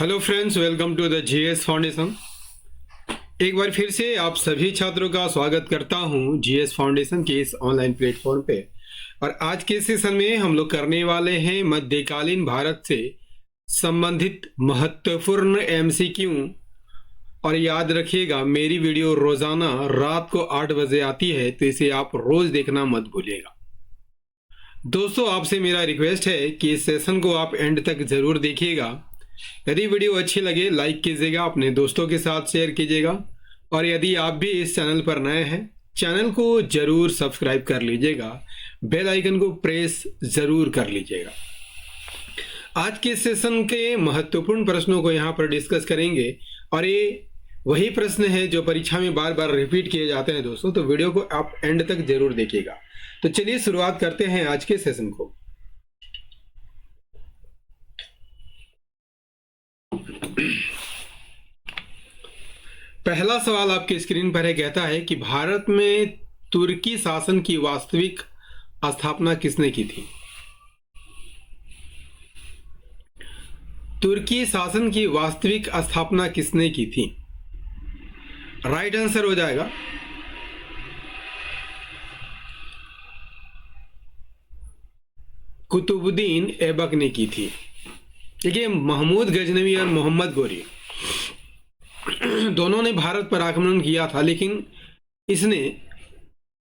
Hello friends, welcome to the GS foundation. एक बार फिर से आप सभी छात्रों का स्वागत करता हूं जीएस फाउंडेशन के इस ऑनलाइन प्लेटफॉर्म पे। और आज के सेशन में हम लोग करने वाले हैं मध्यकालीन भारत से संबंधित महत्वपूर्ण एमसीक्यू। और याद रखिएगा, मेरी वीडियो रोजाना रात को 8 बजे आती है, तो इसे आप रोज देखना मत भूलिएगा। दोस्तों, आपसे मेरा रिक्वेस्ट है कि इस सेशन को आप एंड तक जरूर देखिएगा। यदि वीडियो अच्छी लगे लाइक कीजिएगा, अपने दोस्तों के साथ शेयर कीजिएगा। और यदि आप भी इस चैनल पर नए हैं, चैनल को जरूर सब्सक्राइब कर लीजिएगा, बेल आइकन को प्रेस जरूर कर लीजिएगा। आज के सेशन के महत्वपूर्ण प्रश्नों को यहाँ पर डिस्कस करेंगे। और ये वही प्रश्न है जो परीक्षा में बार बार रिपीट किए जाते हैं दोस्तों, तो वीडियो को आप एंड तक जरूर देखिएगा। तो चलिए शुरुआत करते हैं आज के सेशन को। पहला सवाल आपके स्क्रीन पर है, कहता है कि भारत में तुर्की शासन की वास्तविक स्थापना किसने की थी? तुर्की शासन की वास्तविक स्थापना किसने की थी? राइट आंसर हो जाएगा कुतुबुद्दीन ऐबक ने की थी। देखिए, महमूद गजनवी और मोहम्मद गोरी दोनों ने भारत पर आक्रमण किया था, लेकिन इसने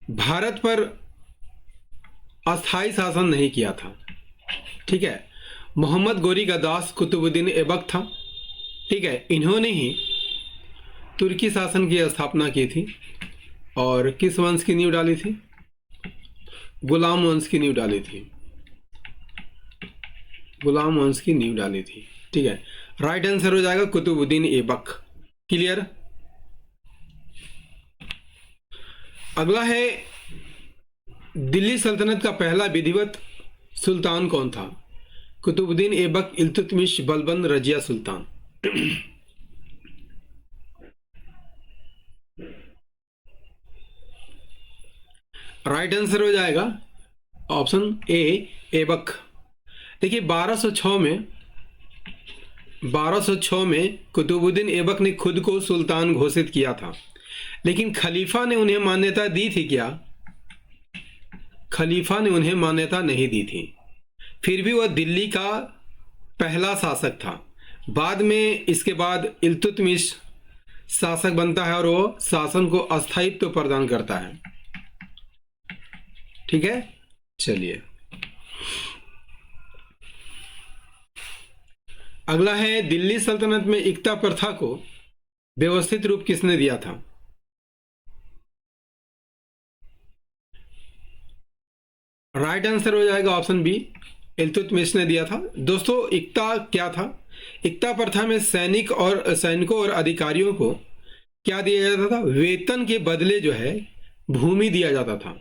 भारत पर अस्थायी शासन नहीं किया था। ठीक है, मोहम्मद गोरी का दास कुतुबुद्दीन ऐबक था। ठीक है, इन्होंने ही तुर्की शासन की स्थापना की थी। और किस वंश की नींव डाली थी? गुलाम वंश की नींव डाली थी। गुलाम वंश की नींव डाली थी। ठीक है, राइट आंसर हो जाएगा कुतुबुद्दीन ऐबक। क्लियर? अगला है, दिल्ली सल्तनत का पहला विधिवत सुल्तान कौन था? कुतुबुद्दीन ऐबक, इल्तुतमिश, बलबन, रजिया सुल्तान। राइट आंसर हो जाएगा ऑप्शन ए, ऐबक। देखिए, 1206 में कुतुबुद्दीन ऐबक ने खुद को सुल्तान घोषित किया था, लेकिन खलीफा ने उन्हें मान्यता दी थी क्या? खलीफा ने उन्हें मान्यता नहीं दी थी। फिर भी वह दिल्ली का पहला शासक था। बाद में इसके बाद इल्तुतमिश शासक बनता है और वो शासन को अस्थायित्व प्रदान करता है। ठीक है, चलिए अगला है, दिल्ली सल्तनत में इक्ता प्रथा को व्यवस्थित रूप किसने दिया था? राइट आंसर हो जाएगा ऑप्शन बी, इल्तुतमिश ने दिया था। दोस्तों, इक्ता क्या था? इक्ता प्रथा में सैनिकों और अधिकारियों को क्या दिया जाता था? वेतन के बदले जो है भूमि दिया जाता था।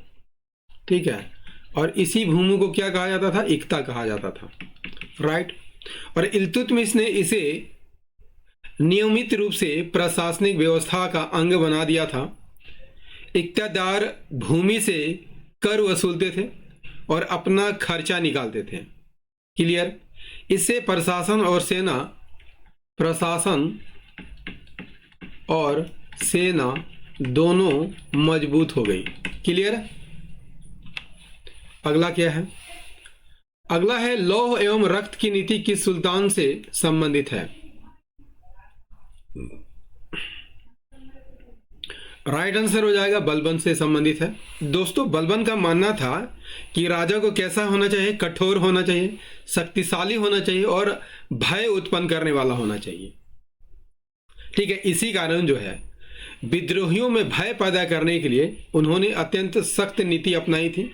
ठीक है, और इसी भूमि को क्या कहा जाता था? इक्ता कहा जाता था। राइट। और इल्तुतमिश ने इसे नियमित रूप से प्रशासनिक व्यवस्था का अंग बना दिया था। इक्तादार भूमि से कर वसूलते थे और अपना खर्चा निकालते थे। क्लियर? इससे प्रशासन और सेना दोनों मजबूत हो गई। क्लियर? अगला क्या है? अगला है, लौह एवं रक्त की नीति किस सुल्तान से संबंधित है? राइट आंसर हो जाएगा बलबन से संबंधित है। दोस्तों, बलबन का मानना था कि राजा को कैसा होना चाहिए? कठोर होना चाहिए, शक्तिशाली होना चाहिए और भय उत्पन्न करने वाला होना चाहिए। ठीक है, इसी कारण जो है विद्रोहियों में भय पैदा करने के लिए उन्होंने अत्यंत सख्त नीति अपनाई थी।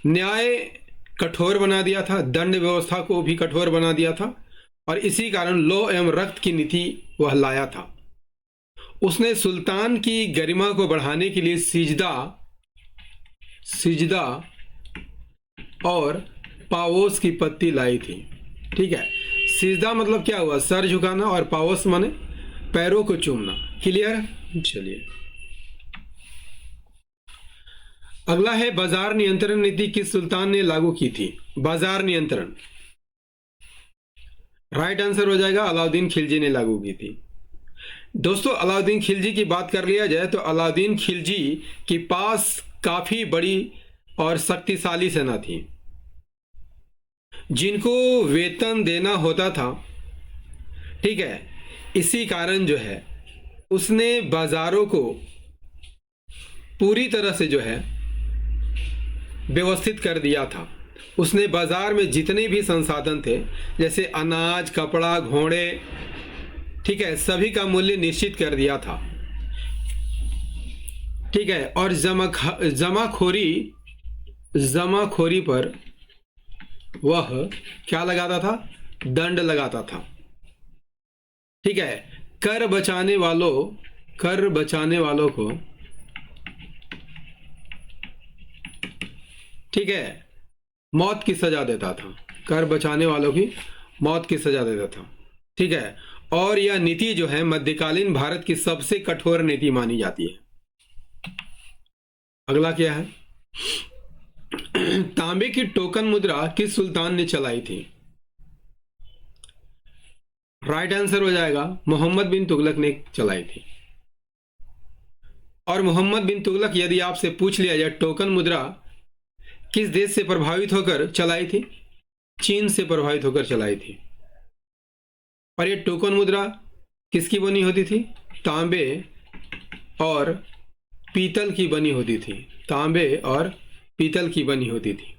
न्याय कठोर बना दिया था, दंड व्यवस्था को भी कठोर बना दिया था, और इसी कारण लौह एवं रक्त की नीति वह लाया था। उसने सुल्तान की गरिमा को बढ़ाने के लिए सिजदा और पावोस की पत्ती लाई थी। ठीक है, सिजदा मतलब क्या हुआ? सर झुकाना, और पावोस माने पैरों को चूमना। क्लियर? चलिए अगला है, बाजार नियंत्रण नीति किस सुल्तान ने लागू की थी? बाजार नियंत्रण। राइट आंसर हो जाएगा अलाउद्दीन खिलजी ने लागू की थी। दोस्तों अलाउद्दीन खिलजी की बात कर लिया जाए तो अलाउद्दीन खिलजी के पास काफी बड़ी और शक्तिशाली सेना थी, जिनको वेतन देना होता था। ठीक है, इसी कारण जो है उसने बाजारों को पूरी तरह से जो है व्यवस्थित कर दिया था। उसने बाजार में जितने भी संसाधन थे, जैसे अनाज, कपड़ा, घोड़े, ठीक है, सभी का मूल्य निश्चित कर दिया था। ठीक है, और जमाखोरी पर वह क्या लगाता था? दंड लगाता था। ठीक है, कर बचाने वालों को, ठीक है, मौत की सजा देता था। कर बचाने वालों की मौत की सजा देता था। ठीक है, और यह नीति जो है मध्यकालीन भारत की सबसे कठोर नीति मानी जाती है। अगला क्या है? तांबे की टोकन मुद्रा किस सुल्तान ने चलाई थी? राइट आंसर हो जाएगा मोहम्मद बिन तुगलक ने चलाई थी। और मोहम्मद बिन तुगलक, यदि आपसे पूछ लिया जाए टोकन मुद्रा किस देश से प्रभावित होकर चलाई थी? चीन से प्रभावित होकर चलाई थी। और ये टोकन मुद्रा किसकी बनी होती थी? तांबे और पीतल की बनी होती थी। तांबे और पीतल की बनी होती थी।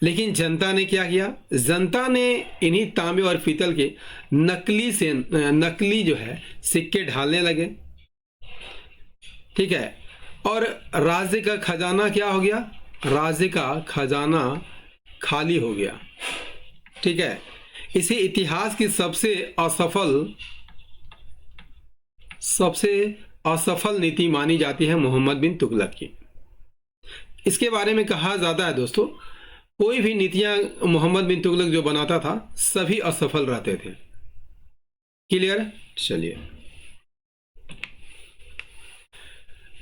लेकिन जनता ने क्या किया? जनता ने इन्हीं तांबे और पीतल के नकली जो है सिक्के ढालने लगे। ठीक है, और राज्य का खजाना क्या हो गया? राज्य का खजाना खाली हो गया। ठीक है, इसे इतिहास की सबसे असफल नीति मानी जाती है मोहम्मद बिन तुगलक की। इसके बारे में कहा जाता है दोस्तों, कोई भी नीतियां मोहम्मद बिन तुगलक जो बनाता था सभी असफल रहते थे। क्लियर? चलिए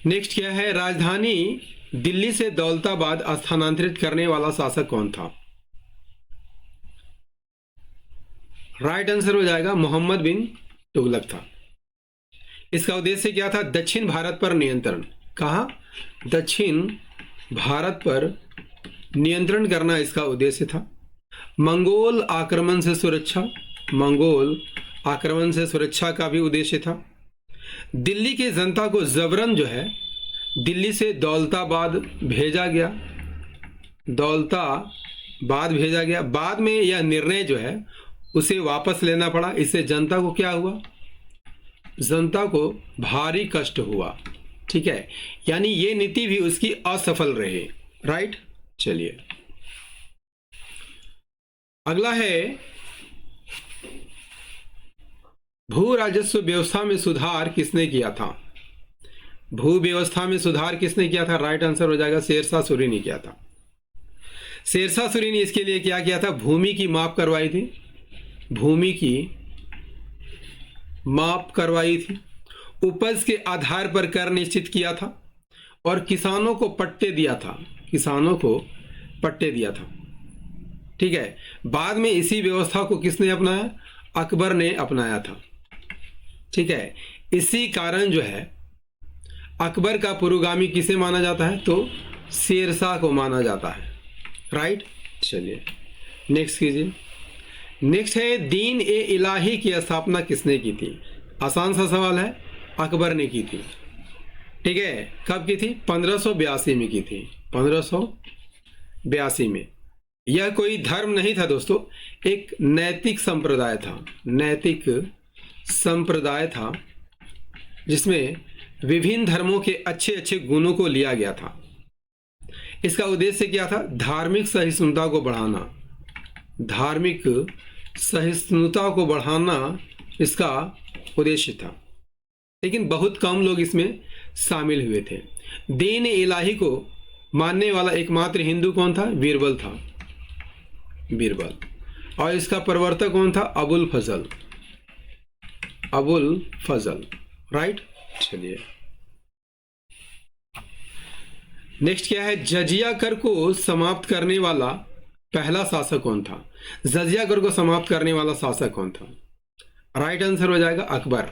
नेक्स्ट क्या है? राजधानी दिल्ली से दौलताबाद स्थानांतरित करने वाला शासक कौन था? राइट आंसर हो जाएगा मोहम्मद बिन तुगलक था। इसका उद्देश्य क्या था? दक्षिण भारत पर नियंत्रण। कहा? दक्षिण भारत पर नियंत्रण करना इसका उद्देश्य था। मंगोल आक्रमण से सुरक्षा का भी उद्देश्य था। दिल्ली की जनता को जबरन जो है दिल्ली से दौलताबाद भेजा गया। बाद में यह निर्णय जो है उसे वापस लेना पड़ा। इससे जनता को क्या हुआ? जनता को भारी कष्ट हुआ। ठीक है, यानी ये नीति भी उसकी असफल रही। राइट? चलिए अगला है, भू राजस्व व्यवस्था में सुधार किसने किया था? भू व्यवस्था में सुधार किसने किया था? राइट आंसर हो जाएगा शेरशाह सूरी ने किया था। शेरशाह सूरी ने इसके लिए क्या किया था? भूमि की माप करवाई थी। भूमि की माप करवाई थी, उपज के आधार पर कर निश्चित किया था और किसानों को पट्टे दिया था। ठीक है, बाद में इसी व्यवस्था को किसने अपनाया? अकबर ने अपनाया था। ठीक है, इसी कारण जो है अकबर का पुरोगामी किसे माना जाता है? तो शेरशाह को माना जाता है। राइट? चलिए नेक्स्ट कीजिए। नेक्स्ट है, दीन ए इलाही की स्थापना किसने की थी? आसान सा सवाल है। अकबर ने की थी। ठीक है, कब की थी? 1582 में की थी। 1582 में। यह कोई धर्म नहीं था दोस्तों, एक नैतिक संप्रदाय था जिसमें विभिन्न धर्मों के अच्छे अच्छे गुणों को लिया गया था। इसका उद्देश्य क्या था? धार्मिक सहिष्णुता को बढ़ाना इसका उद्देश्य था। लेकिन बहुत कम लोग इसमें शामिल हुए थे। दीन इलाही को मानने वाला एकमात्र हिंदू कौन था? बीरबल था। बीरबल। और इसका प्रवर्तक कौन था? अबुल फजल। राइट? चलिए नेक्स्ट क्या है? जजिया कर को समाप्त करने वाला पहला शासक कौन था? जजिया कर को समाप्त करने वाला शासक कौन था? राइट आंसर हो जाएगा अकबर।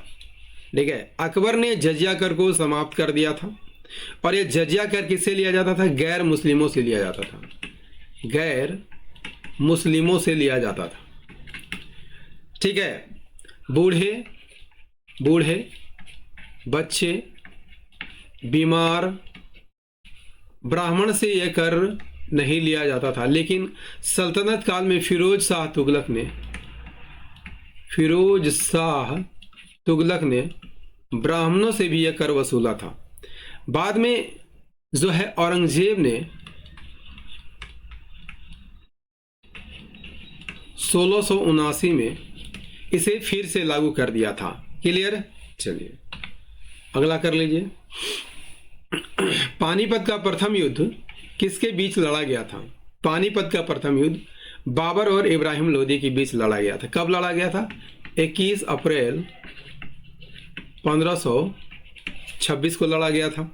ठीक है, अकबर ने जजिया कर को समाप्त कर दिया था। और ये जजिया कर किससे लिया जाता था? गैर मुस्लिमों से लिया जाता था, गैर मुस्लिमों से लिया जाता था। ठीक है, बूढ़े बच्चे, बीमार, ब्राह्मण से यह कर नहीं लिया जाता था। लेकिन सल्तनत काल में फिरोज शाह तुगलक ने ब्राह्मणों से भी यह कर वसूला था। बाद में जो है औरंगजेब ने 1679 में इसे फिर से लागू कर दिया था। क्लियर? चलिए अगला कर लीजिए। पानीपत का प्रथम युद्ध किसके बीच लड़ा गया था? पानीपत का प्रथम युद्ध बाबर और इब्राहिम लोदी के बीच लड़ा गया था। कब लड़ा गया था? 21 अप्रैल 1526 को लड़ा गया था।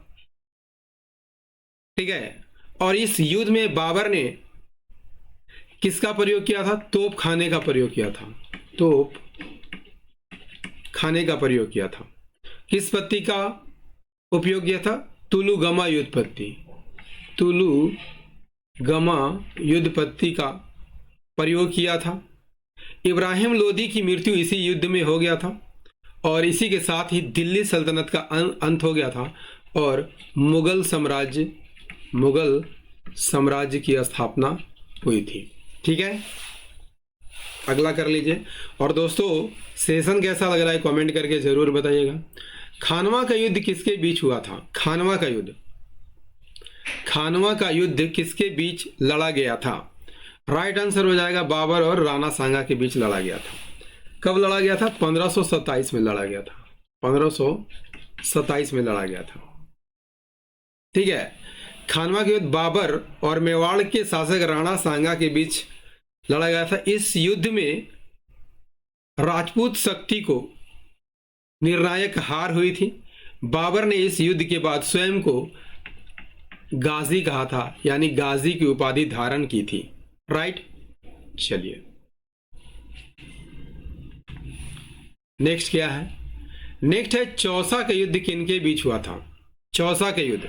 ठीक है, और इस युद्ध में बाबर ने किसका प्रयोग किया था? तोप खाने का प्रयोग किया था। तोप खाने का प्रयोग किया था। किस पत्ती का उपयोग किया था? तुलुगमा युद्ध पत्ती। तुलुगमा युद्ध पत्ती का प्रयोग किया था। इब्राहिम लोदी की मृत्यु इसी युद्ध में हो गया था और इसी के साथ ही दिल्ली सल्तनत का अंत हो गया था और मुगल साम्राज्य की स्थापना हुई थी। ठीक है, अगला कर लीजिए। और दोस्तों सेशन कैसा लग रहा है कमेंट करके जरूर बताइएगा। खानवा का युद्ध किसके बीच हुआ था? खानवा का युद्ध किसके बीच लड़ा गया था? राइट आंसर हो जाएगा बाबर और राणा सांगा के बीच लड़ा गया था। कब लड़ा गया था? 1527 में लड़ा गया था। 1527 में लड़ा गया था। ठीक है, खानवा के युद्ध बाबर और मेवाड़ के शासक राणा सांगा के बीच लड़ा गया था। इस युद्ध में राजपूत शक्ति को निर्णायक हार हुई थी। बाबर ने इस युद्ध के बाद स्वयं को गाजी कहा था, यानी गाजी की उपाधि धारण की थी। राइट, चलिए नेक्स्ट क्या है? नेक्स्ट है चौसा का युद्ध किनके बीच हुआ था? चौसा का युद्ध,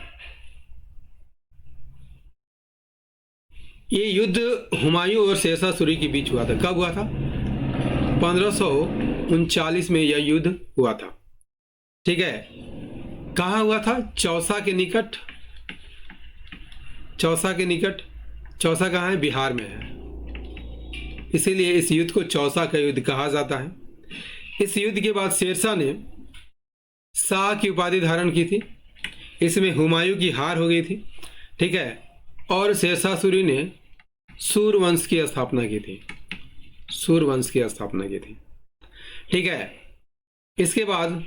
ये युद्ध हुमायूं और शेरशाह सूरी के बीच हुआ था। कब हुआ था? 1539 में यह युद्ध हुआ था। ठीक है, कहाँ हुआ था? चौसा के निकट। चौसा कहाँ है? बिहार में है, इसीलिए इस युद्ध को चौसा का युद्ध कहा जाता है। इस युद्ध के बाद शेरशाह ने शाह की उपाधि धारण की थी। इसमें हुमायूं की हार हो गई थी। ठीक है, और शेरशाह सूरी ने सूरवंश की स्थापना की थी। ठीक है, इसके बाद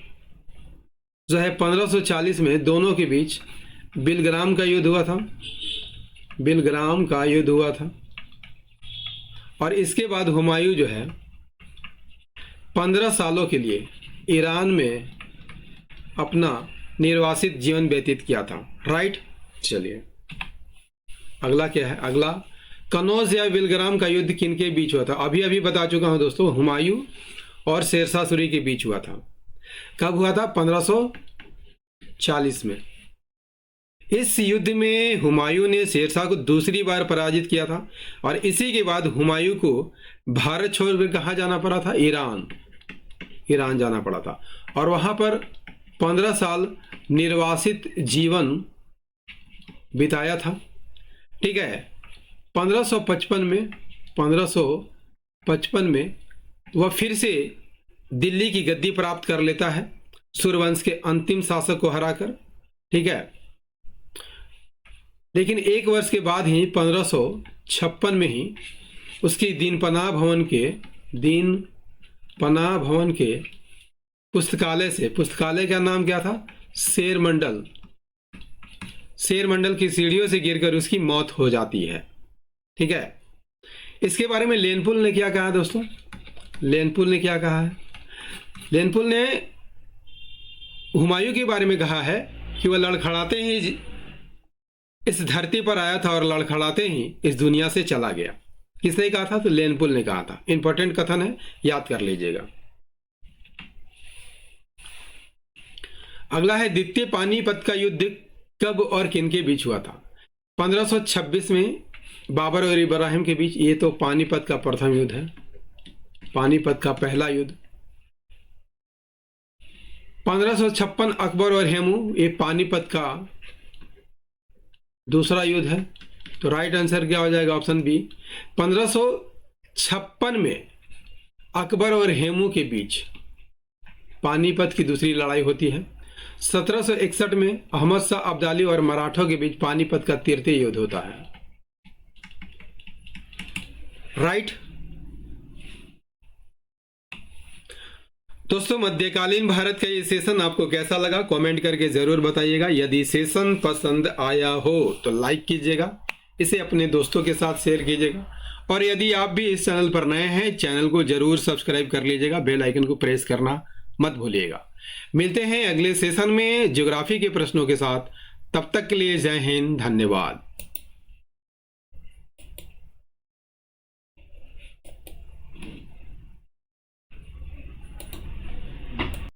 जो है 1540 में दोनों के बीच बिलग्राम का युद्ध हुआ था। और इसके बाद हुमायूं जो है 15 सालों के लिए ईरान में अपना निर्वासित जीवन व्यतीत किया था। राइट, चलिए अगला क्या है? अगला कनौज या बिलग्राम का युद्ध किनके बीच हुआ था? अभी बता चुका हूं दोस्तों, हुमायूं और शेरशाह सूरी के बीच हुआ था। कब हुआ था? 1540 में। इस युद्ध में हुमायूं ने शेरशाह को दूसरी बार पराजित किया था और इसी के बाद हुमायूं को भारत छोड़कर कहाँ जाना पड़ा था? ईरान जाना पड़ा था और वहां पर 15 साल निर्वासित जीवन बिताया था। ठीक है, 1555 में वह फिर से दिल्ली की गद्दी प्राप्त कर लेता है सूरवंश के अंतिम शासक को हराकर। ठीक है, लेकिन एक वर्ष के बाद ही 1556 में ही उसकी दीनपनाह भवन के पुस्तकालय का नाम क्या था? शेर मंडल की सीढ़ियों से गिरकर उसकी मौत हो जाती है। ठीक है, इसके बारे में लेनपुल ने क्या कहा दोस्तों? लेनपुल ने हुमायूं के बारे में कहा है कि वह लड़खड़ाते ही इस धरती पर आया था और लड़खड़ाते ही इस दुनिया से चला गया। किसने कहा था? तो लेनपुल ने कहा था। इंपॉर्टेंट कथन है, याद कर लीजिएगा। अगला है द्वितीय पानीपत का युद्ध कब और किन के बीच हुआ था? 1526 में बाबर और इब्राहिम के बीच। ये तो पानीपत का प्रथम युद्ध है, पानीपत का पहला युद्ध। 1556 अकबर और हेमू, ये पानीपत का दूसरा युद्ध है। तो राइट आंसर क्या हो जाएगा? Option B. 1556 में अकबर और हेमू के बीच पानीपत की दूसरी लड़ाई होती है। 1761 में अहमद शाह अब्दाली और मराठों के बीच पानीपत का तृतीय युद्ध होता है। राइट। दोस्तों, मध्यकालीन भारत का ये सेशन आपको कैसा लगा कमेंट करके जरूर बताइएगा। यदि सेशन पसंद आया हो तो लाइक कीजिएगा, इसे अपने दोस्तों के साथ शेयर कीजिएगा, और यदि आप भी इस चैनल पर नए हैं चैनल को जरूर सब्सक्राइब कर लीजिएगा, बेल आइकन को प्रेस करना मत भूलिएगा। मिलते हैं अगले सेशन में ज्योग्राफी के प्रश्नों के साथ। तब तक के लिए जय हिंद, धन्यवाद।